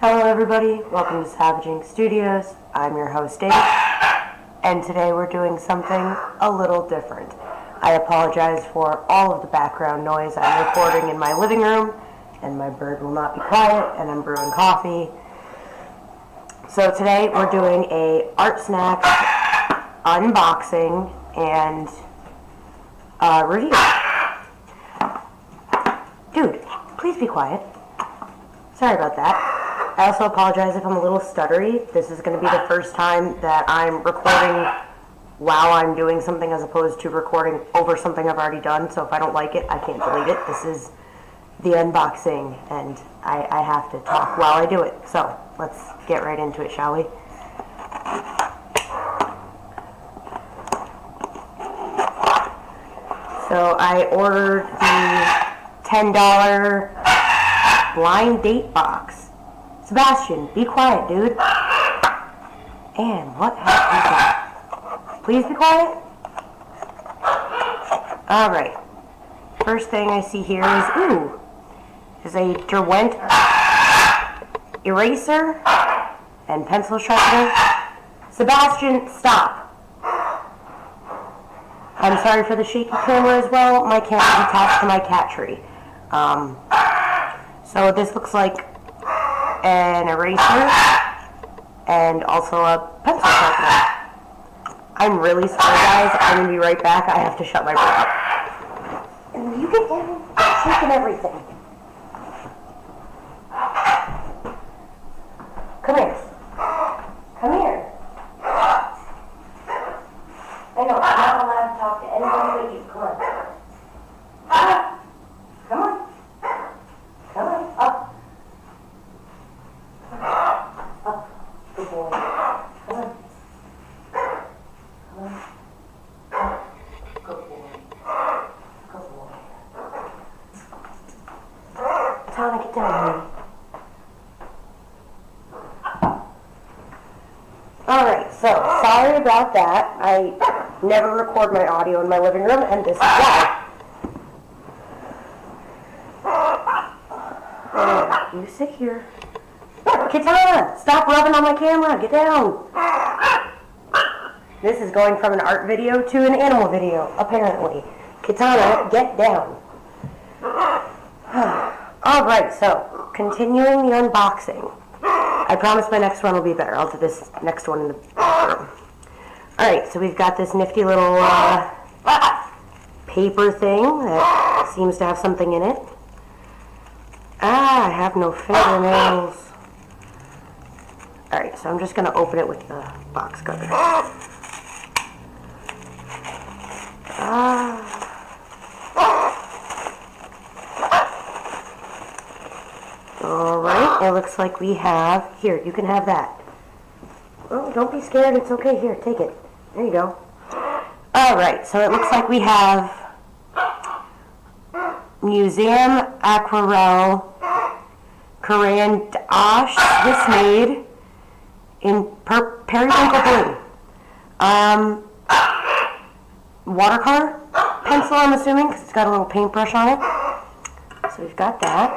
Hello everybody, welcome to Savaging Studios. I'm your host Dave, and today we're doing something a little different. I apologize for all of the background noise. I'm recording in my living room, and my bird will not be quiet, and I'm brewing coffee. So today we're doing a art snack unboxing and review. Dude, please be quiet. Sorry about that. I also apologize if I'm a little stuttery. This is going to be the first time that I'm recording while I'm doing something as opposed to recording over something I've already done. So if I don't like it, I can't delete it. This is the unboxing, and I have to talk while I do it. So let's get right into it, shall we? So I ordered the $10 blind date box. Sebastian, be quiet, dude. And what have we got? Please be quiet. Alright. First thing I see here is a Derwent eraser and pencil sharpener. Sebastian, stop. I'm sorry for the shaky camera as well. My camera is attached to my cat tree. So this looks like an eraser and also a pencil sharpener. I'm really sorry, guys. I'm going to be right back. I have to shut my door up. And you get down, shaking everything. Come here. Come here. I know, I'm not allowed to talk to anybody but you. Come on. Come on. Come on. Up. Up. Good boy. Come on. Come on. Up. Good boy. Good boy. Tana, get down, honey. Alright, so sorry about that. I never record my audio in my living room, and this is why. You sit here. Katana, stop rubbing on my camera. Get down. This is going from an art video to an animal video, apparently. Katana, get down. Alright, so continuing the unboxing. I promise my next one will be better. I'll do this next one in the room. Alright, so we've got this nifty little paper thing that seems to have something in it. I have no fingernails. Alright, so I'm just going to open it with the box cutter. Alright, it looks like we have... Here, you can have that. Oh, don't be scared. It's okay. Here, take it. There you go. Alright, so it looks like we have Museum Aquarelle Korean Dash Swiss made in periwinkle blue. Watercolor pencil, I'm assuming, because it's got a little paintbrush on it. So we've got that.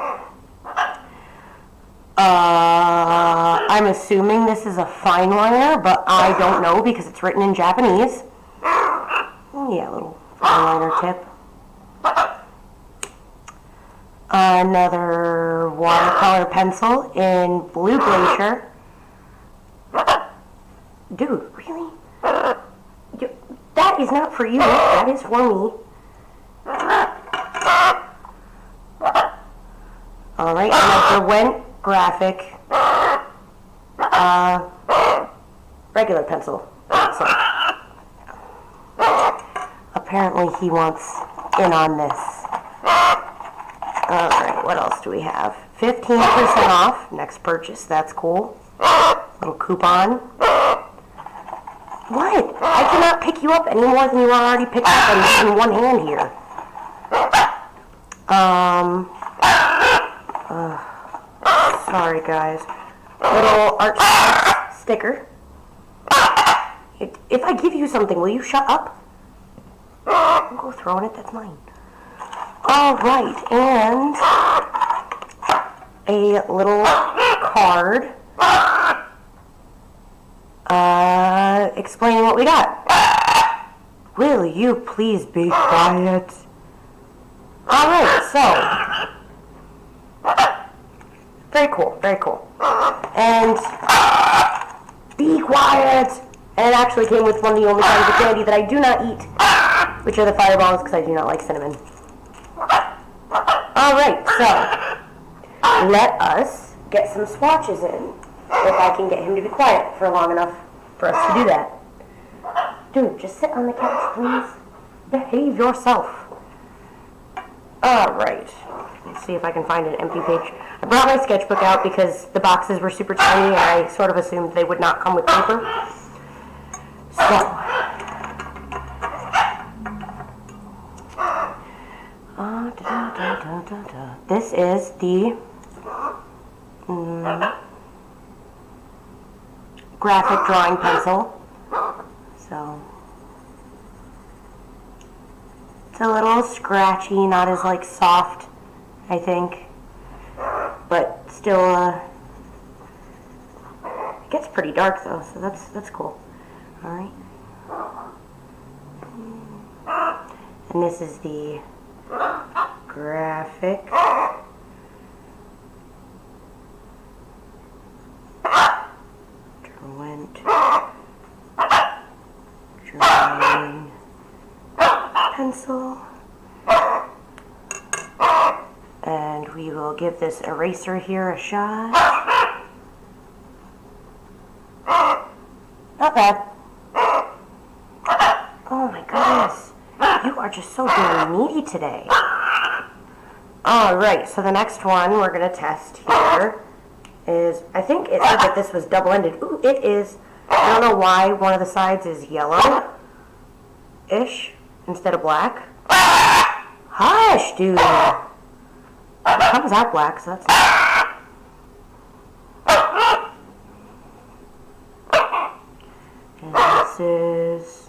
I'm assuming this is a fine liner, but I don't know because it's written in Japanese. Yeah, a little fine liner tip. Another watercolor pencil in Blue Glacier. Dude, really? That is not for you. That is for me. Alright, and a Derwent graphic regular pencil. So, apparently he wants in on this. Alright, what else do we have? 15% off next purchase. That's cool. Little coupon. What? I cannot pick you up any more than you are already picked up in one hand here. Sorry guys. Little art sticker. If I give you something, will you shut up? Don't go throwing it, that's mine. Alright, and a little card explaining what we got. Will you please be quiet? Alright, so very cool, very cool. And be quiet! And it actually came with one of the only kinds of candy that I do not eat, which are the fireballs, because I do not like cinnamon. Alright, so let us get some swatches in, if I can get him to be quiet for long enough for us to do that. Dude, just sit on the couch, please. Behave yourself. Alright, let's see if I can find an empty page. I brought my sketchbook out because the boxes were super tiny and I sort of assumed they would not come with paper. So, this is the graphic drawing pencil. So, it's a little scratchy, not as like soft, I think, but still, it gets pretty dark though, so that's cool. All right, and this is the graphic drawing pencil, and we will give this eraser here a shot. Not bad. Oh my goodness, you are just so damn needy today. Alright, so the next one we're going to test here is, I think it said that this was double-ended. Ooh, it is. I don't know why one of the sides is yellow-ish instead of black. Hush, dude. It comes out black, so that's nice. And this is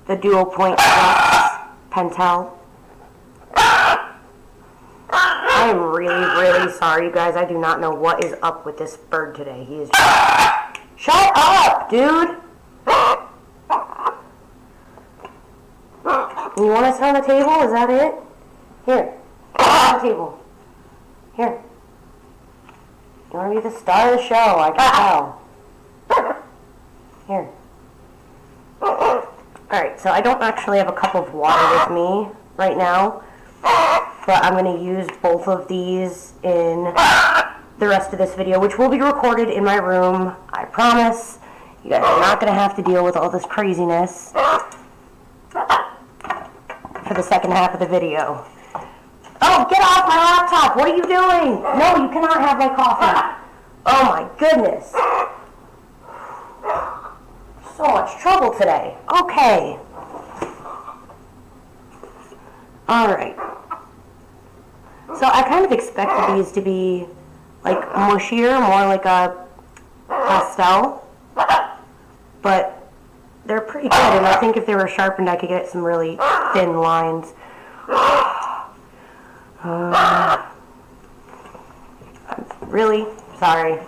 the dual point Pentel. I am really, really sorry, you guys. I do not know what is up with this bird today. He is just... Shut up, dude! You want to sit on the table? Is that it? Here. Sit on the table. Here. You want to be the star of the show, I can tell. Here. Alright, so I don't actually have a cup of water with me right now, but I'm going to use both of these in the rest of this video, which will be recorded in my room, I promise. You guys are not going to have to deal with all this craziness for the second half of the video. Oh, get off my laptop! What are you doing? No, you cannot have my coffee. Oh my goodness. So much trouble today. Okay. Alright. So I kind of expected these to be like mushier, more like a pastel. But they're pretty good, and I think if they were sharpened I could get some really thin lines. I'm really sorry.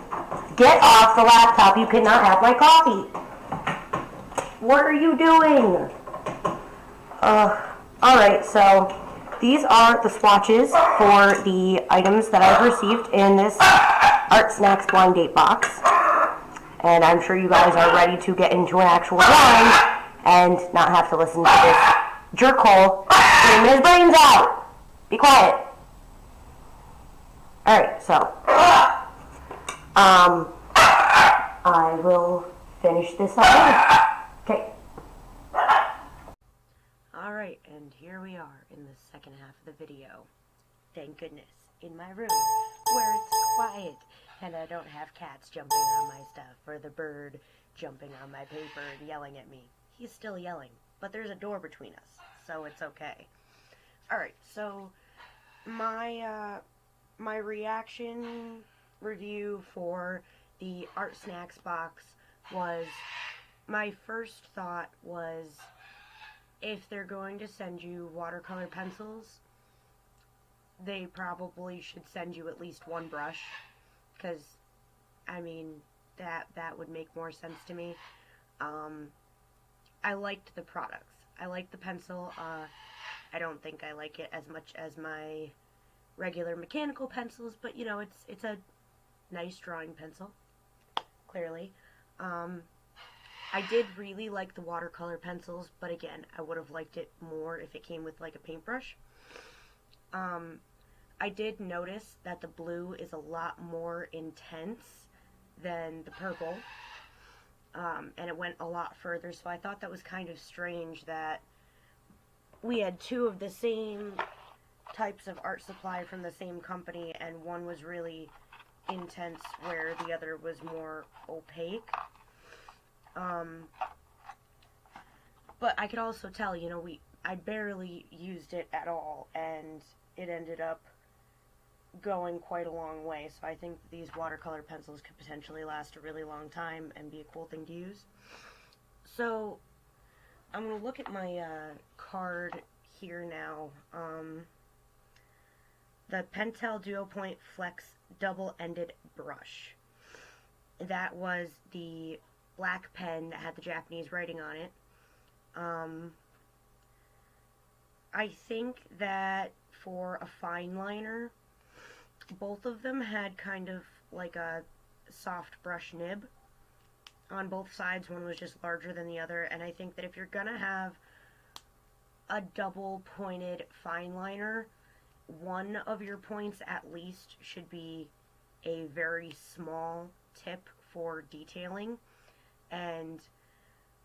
Get off the laptop. You cannot have my coffee. What are you doing? Alright, so these are the swatches for the items that I've received in this Art Snacks blind date box. And I'm sure you guys are ready to get into an actual drawing and not have to listen to this jerkhole screaming his brains out. Be quiet. Alright, so I will finish this up. Okay. Alright, and here we are in the second half of the video. Thank goodness. In my room, where it's quiet, and I don't have cats jumping on my stuff, or the bird jumping on my paper and yelling at me. He's still yelling, but there's a door between us, so it's okay. Alright, so my reaction review for the Art Snacks box was, my first thought was, if they're going to send you watercolor pencils, they probably should send you at least one brush, because, I mean, that would make more sense to me. I liked the products. I liked the pencil. I don't think I like it as much as my regular mechanical pencils, but you know, it's a nice drawing pencil, clearly. I did really like the watercolor pencils, but again, I would have liked it more if it came with like a paintbrush. I did notice that the blue is a lot more intense than the purple, and it went a lot further, so I thought that was kind of strange that we had two of the same types of art supply from the same company, and one was really intense where the other was more opaque. But I could also tell, you know, I barely used it at all, and it ended up going quite a long way, so I think these watercolor pencils could potentially last a really long time and be a cool thing to use. So, I'm going to look at my card here now. The Pentel Duo Point Flex Double-Ended Brush. That was the black pen that had the Japanese writing on it. I think that for a fine liner, both of them had kind of like a soft brush nib on both sides. One was just larger than the other, and I think that if you're gonna have a double pointed fine liner, one of your points at least should be a very small tip for detailing. And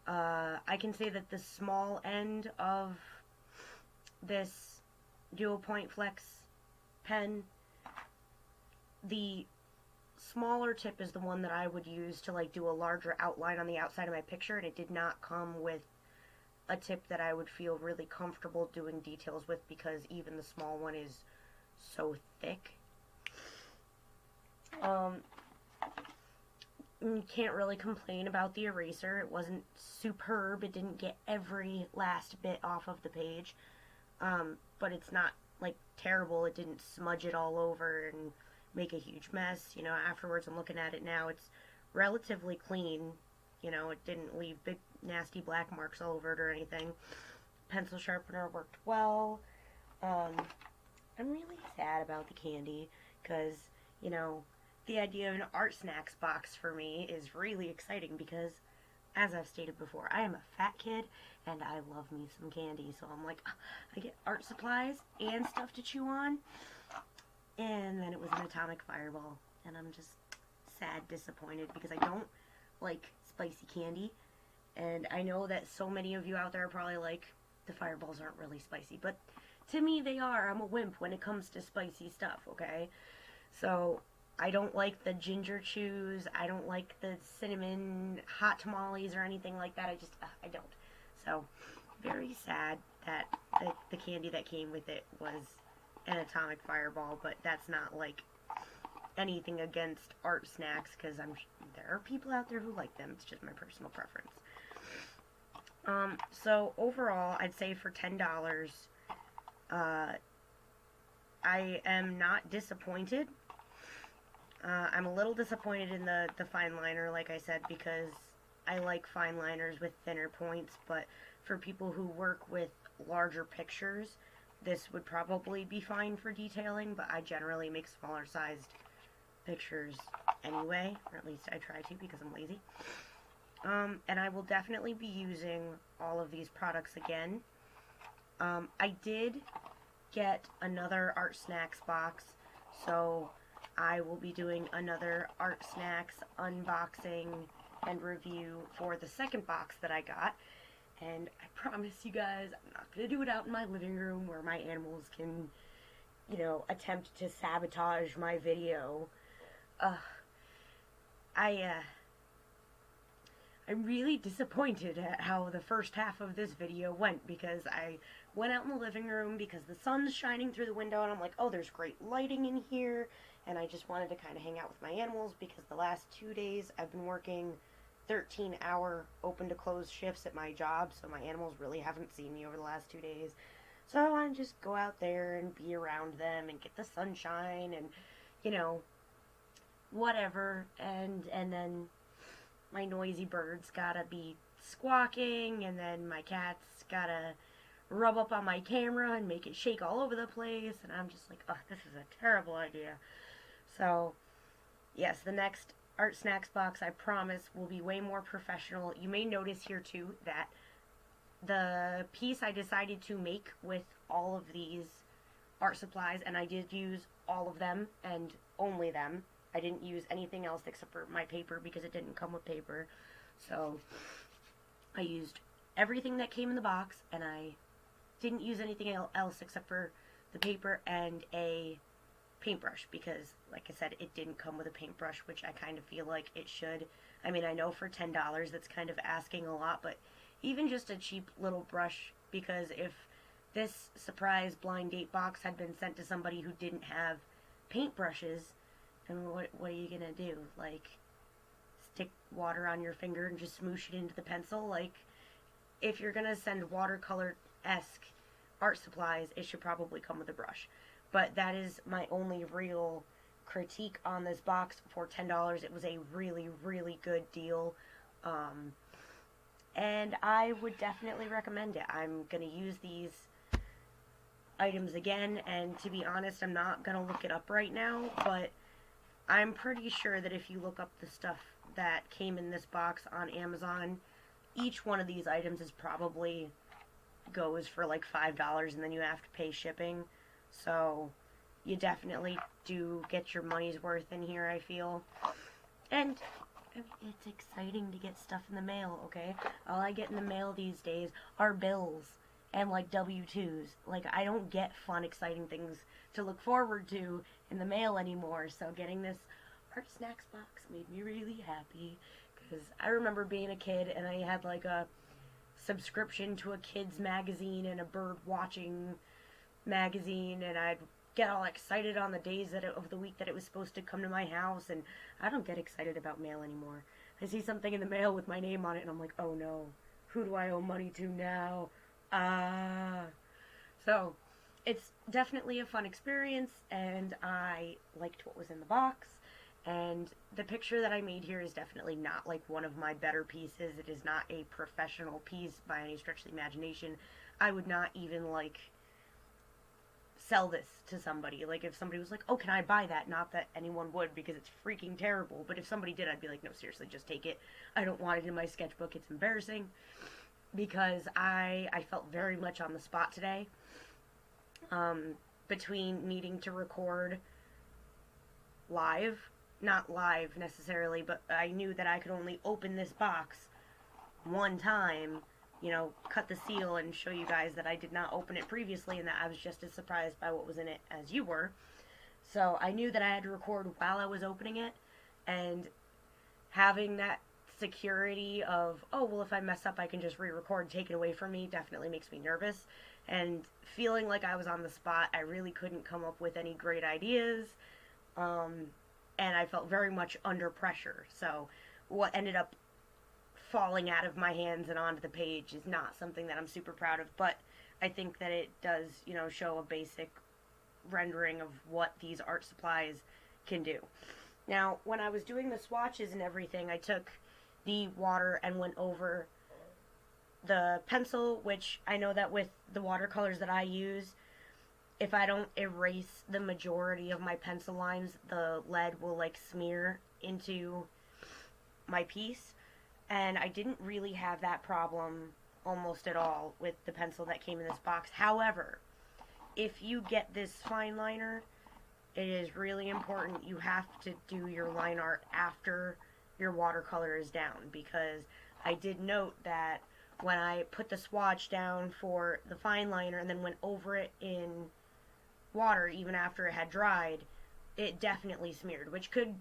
I can say that the small end of this Dual Point Flex pen, the smaller tip is the one that I would use to like do a larger outline on the outside of my picture, and it did not come with a tip that I would feel really comfortable doing details with, because even the small one is so thick. Can't really complain about the eraser. It wasn't superb. It didn't get every last bit off of the page. But it's not like terrible. It didn't smudge it all over and make a huge mess. You know, afterwards I'm looking at it now, it's relatively clean. You know, it didn't leave big nasty black marks all over it or anything. Pencil sharpener worked well. I'm really sad about the candy, because, you know, the idea of an art snacks box for me is really exciting, because, as I've stated before, I am a fat kid and I love me some candy. So I'm like, I get art supplies and stuff to chew on. And then it was an atomic fireball, and I'm just sad, disappointed, because I don't like spicy candy. And I know that so many of you out there are probably like, the fireballs aren't really spicy, but to me they are. I'm a wimp when it comes to spicy stuff, okay? So I don't like the ginger chews, I don't like the cinnamon hot tamales or anything like that. I don't. So, very sad that the candy that came with it was an atomic fireball, but that's not like anything against art snacks, because there are people out there who like them. It's just my personal preference. So overall, I'd say for $10, I am not disappointed. I'm a little disappointed in the fine liner, like I said, because I like fine liners with thinner points, but for people who work with larger pictures, this would probably be fine for detailing, but I generally make smaller sized pictures anyway, or at least I try to, because I'm lazy. And I will definitely be using all of these products again. I did get another Art Snacks box, so I will be doing another Art Snacks unboxing and review for the second box that I got. And I promise you guys, I'm not going to do it out in my living room where my animals can, you know, attempt to sabotage my video. I'm really disappointed at how the first half of this video went, because I went out in the living room because the sun's shining through the window, and I'm like, oh, there's great lighting in here, and I just wanted to kind of hang out with my animals, because the last 2 days I've been working 13-hour open to close shifts at my job, so my animals really haven't seen me over the last 2 days. So I just go out there and be around them and get the sunshine and, you know, whatever. And then my noisy birds gotta be squawking, and then my cat's gotta rub up on my camera and make it shake all over the place, and I'm just like, oh, this is a terrible idea. So, yes, the next Art Snacks box, I promise, will be way more professional. You may notice here, too, that the piece I decided to make with all of these art supplies, and I did use all of them and only them. I didn't use anything else except for my paper because it didn't come with paper. So I used everything that came in the box, and I didn't use anything else except for the paper and a paintbrush because, like I said, it didn't come with a paintbrush, which I kind of feel like it should. I mean, I know for $10 that's kind of asking a lot, but even just a cheap little brush, because if this surprise blind date box had been sent to somebody who didn't have paintbrushes, then what are you gonna do? Like, stick water on your finger and just smoosh it into the pencil? Like, if you're gonna send watercolor-esque art supplies, it should probably come with a brush. But that is my only real critique on this box. For $10, it was a really, really good deal. And I would definitely recommend it. I'm going to use these items again, and to be honest, I'm not going to look it up right now, but I'm pretty sure that if you look up the stuff that came in this box on Amazon, each one of these items is probably goes for like $5, and then you have to pay shipping. So you definitely do get your money's worth in here, I feel. And it's exciting to get stuff in the mail, okay? All I get in the mail these days are bills and like W-2s. Like, I don't get fun, exciting things to look forward to in the mail anymore. So getting this Art Snacks box made me really happy, because I remember being a kid and I had like a subscription to a kids magazine and a bird watching magazine, and I'd get all excited on the days of the week that it was supposed to come to my house, and I don't get excited about mail anymore. I see something in the mail with my name on it, and I'm like, oh no, who do I owe money to now? So, it's definitely a fun experience, and I liked what was in the box, and the picture that I made here is definitely not like one of my better pieces. It is not a professional piece by any stretch of the imagination. I would not even like sell this to somebody. Like, if somebody was like, oh, can I buy that? Not that anyone would, because it's freaking terrible, but if somebody did, I'd be like, no, seriously, just take it. I don't want it in my sketchbook. It's embarrassing, because I felt very much on the spot today, between needing to record live, not live necessarily, but I knew that I could only open this box one time, you know, cut the seal and show you guys that I did not open it previously, and that I was just as surprised by what was in it as you were. So I knew that I had to record while I was opening it, and having that security of, oh, well, if I mess up, I can just re-record, take it away from me, definitely makes me nervous. And feeling like I was on the spot, I really couldn't come up with any great ideas, and I felt very much under pressure. So what ended up falling out of my hands and onto the page is not something that I'm super proud of, but I think that it does, you know, show a basic rendering of what these art supplies can do. Now, when I was doing the swatches and everything, I took the water and went over the pencil, which I know that with the watercolors that I use, if I don't erase the majority of my pencil lines, the lead will like smear into my piece. And I didn't really have that problem almost at all with the pencil that came in this box. However, if you get this fine liner, it is really important you have to do your line art after your watercolor is down, because I did note that when I put the swatch down for the fine liner and then went over it in water even after it had dried, it definitely smeared, which could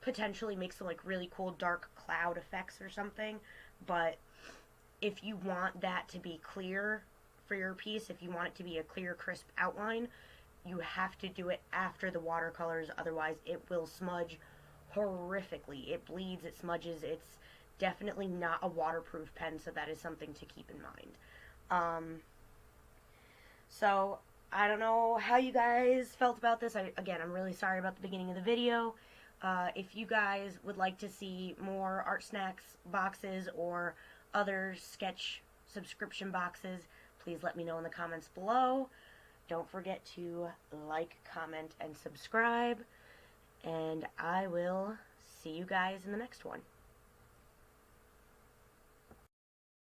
potentially make some like really cool dark cloud effects or something. But if you want that to be clear for your piece, if you want it to be a clear, crisp outline, you have to do it after the watercolors, otherwise it will smudge horrifically. It bleeds, it smudges, it's definitely not a waterproof pen, so that is something to keep in mind. So I don't know how you guys felt about this. Again, I'm really sorry about the beginning of the video. If you guys would like to see more Art Snacks boxes or other sketch subscription boxes, please let me know in the comments below. Don't forget to like, comment, and subscribe. And I will see you guys in the next one.